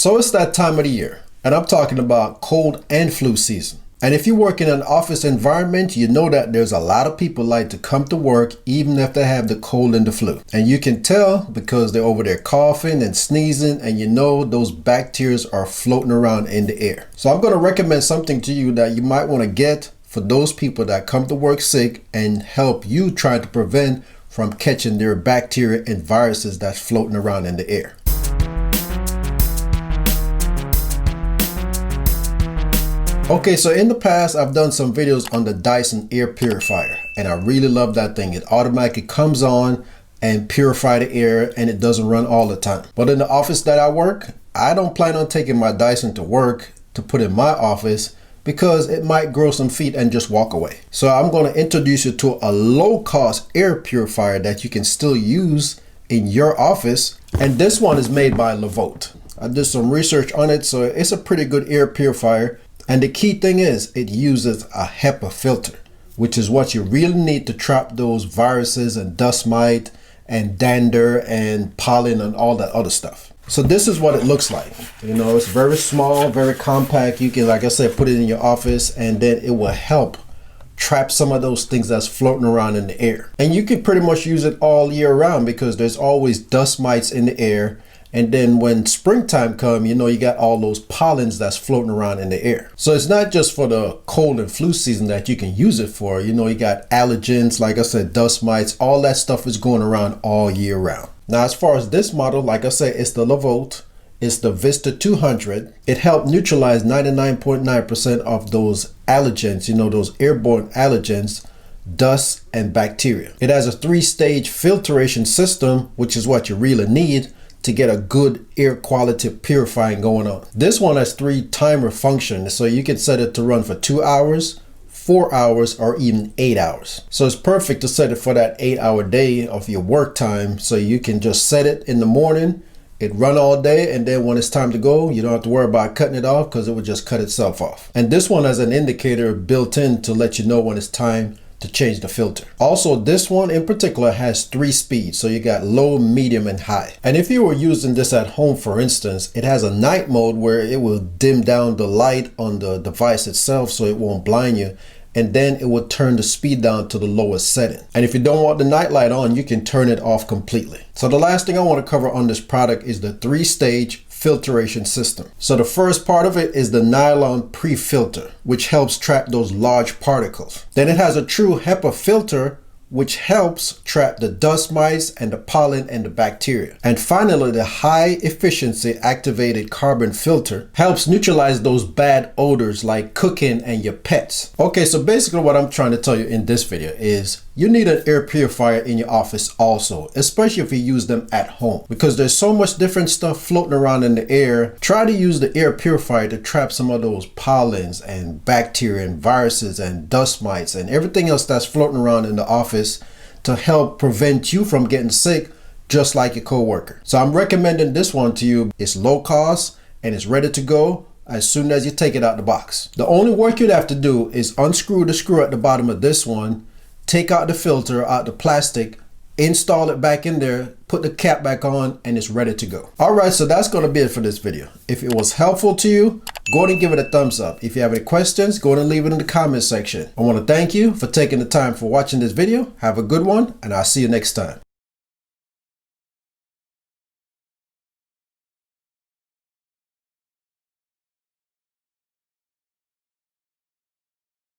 So it's that time of the year, and I'm talking about cold and flu season. And if you work in an office environment, you know that there's a lot of people like to come to work even if they have the cold and the flu. And you can tell because they're over there coughing and sneezing, and you know those bacteria are floating around in the air. So I'm going to recommend something to you that you might want to get for those people that come to work sick and help you try to prevent from catching their bacteria and viruses that's floating around in the air. Okay, so in the past, I've done some videos on the Dyson Air Purifier, and I really love that thing. It automatically comes on and purify the air, and it doesn't run all the time. But in the office that I work, I don't plan on taking my Dyson to work to put in my office because it might grow some feet and just walk away. So I'm going to introduce you to a low-cost air purifier that you can still use in your office. And this one is made by Levoit. I did some research on it, so it's a pretty good air purifier. And the key thing is it uses a HEPA filter, which is what you really need to trap those viruses and dust mite and dander and pollen and all that other stuff. So this is what it looks like. You know, it's very small, very compact. You can, like I said, put it in your office, and then it will help trap some of those things that's floating around in the air. And you can pretty much use it all year round because there's always dust mites in the air. And then when springtime comes, you know, you got all those pollens that's floating around in the air. So it's not just for the cold and flu season that you can use it for. You know, you got allergens, like I said, dust mites, all that stuff is going around all year round. Now, as far as this model, like I said, it's the Levoit. It's the Vista 200. It helped neutralize 99.9% of those allergens, you know, those airborne allergens, dust and bacteria. It has a 3-stage filtration system, which is what you really need to get a good air quality purifying going on. This one has 3 timer functions, so you can set it to run for 2 hours, 4 hours, or even 8 hours. So it's perfect to set it for that 8-hour day of your work time, so you can just set it in the morning, it run all day, and then when it's time to go, you don't have to worry about cutting it off because it will just cut itself off. And this one has an indicator built in to let you know when it's time to change the filter. Also, this one in particular has 3 speeds, so you got low, medium, and high. And if you were using this at home, for instance, it has a night mode where it will dim down the light on the device itself so it won't blind you, and then it will turn the speed down to the lowest setting. And if you don't want the night light on, you can turn it off completely. So the last thing I want to cover on this product is the 3-stage filtration system. So the first part of it is the nylon pre-filter, which helps trap those large particles. Then it has a True HEPA filter, which helps trap the dust mites and the pollen and the bacteria. And finally, the high efficiency activated carbon filter helps neutralize those bad odors like cooking and your pets. Okay, so basically what I'm trying to tell you in this video is you need an air purifier in your office also, especially if you use them at home, because there's so much different stuff floating around in the air. Try to use the air purifier to trap some of those pollens and bacteria and viruses and dust mites and everything else that's floating around in the office to help prevent you from getting sick, just like your coworker. So I'm recommending this one to you. It's low cost and it's ready to go as soon as you take it out the box. The only work you'd have to do is unscrew the screw at the bottom of this one, take out the filter out the plastic, install it back in there, put the cap back on, and it's ready to go. All right, so that's going to be it for this video. If it was helpful to you, go ahead and give it a thumbs up. If you have any questions, go ahead and leave it in the comment section. I want to thank you for taking the time for watching this video. Have a good one, and I'll see you next time.